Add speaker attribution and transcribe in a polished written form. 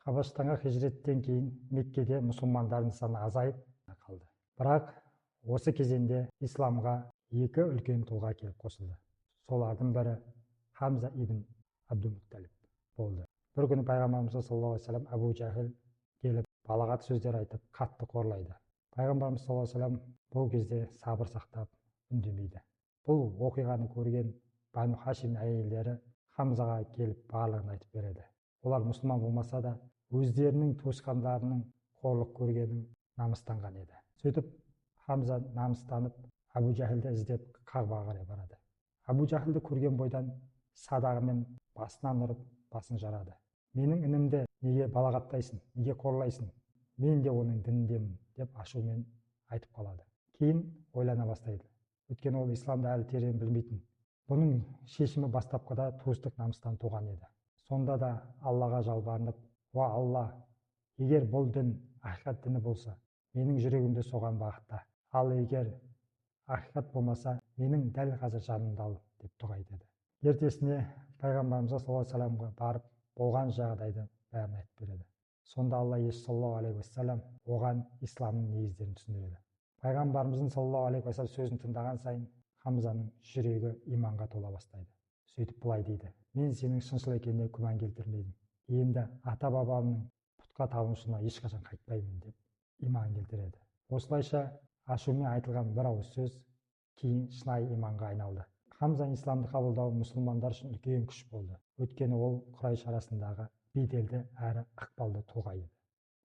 Speaker 1: Қабастанға хижреттен кейін Меккеде мұсылмандардың саны азайып қалды. Бірақ осы кезеңде исламға екі үлкен тұлға келіп қосылды. Солардың бірі Хамза ибн Абдул-Мутталиб болды. Бір күні пайғамбарымыз саллаллаху алейхи вассалам Абу Жахил келіп балағат сөздер айтып қатты қорлайды. Пайғамбарымыз саллаллаху алейхи вассалам бұл кезде сабыр сақтап үндемейді. Бұл оқиғаны көрген Бану Хашим әйелдері Хамзаға келіп барлығын айтып береді. Олар мұсылман болмаса да өздерінің туысқандарының қорлық көргенін намыстанған еді. Сөйтіп Хамза намыстанып Абу Жахилді іздеп Қағбаға қарай барады. Абу Жахилді көрген бойдан садағымен басынан ұрып, басын жарады. Менің інімді неге балағаттайсың, неге қорлайсың? Мен де оның дініндемін деп ашумен айтып қалады. Кейін ойлана бастайды. Өйткені ол исламды әлі терең білмейтін. Бұның шешімі бастапқыда туыстық намыстан туған еді. Сонда да Аллаға жалбарынып, «Уа Алла, егер бұл дін ақиқат діні болса, менің жүрегімді соған бағытта. Ал егер ақиқат болмаса, менің дәл қазір жанымды ал» деп дұға етеді. Ертесіне пайғамбарымыз саллаллаху алейхи вассаламға барып, болған жағдайды бәрін айтып береді. Сонда Алла елшісі саллаллаху алейхи вассалам оған исламның негіздерін түсіндіреді. Пайғамбарымыздың саллаллаху алейхи вассалам сөзін тыңдаған сайын Хамзаның жүрегі иманға тола бастайды. Сөйтіп былай дейді: «Мен сенің шыншыл екеніне күмән келтірмедім. Енді ата-бабамның пұтқа табынушылығына ешқашан қайтпаймын» деп иман келтіреді. Осылайша ашумен айтылған бір ауыз сөз кейін шынайы иманға айналды. Хамза исламды қабылдауы мұсылмандар үшін үлкен күш болды. Өйткені ол Құрайш арасындағы беделді әрі ықпалды тұлға еді.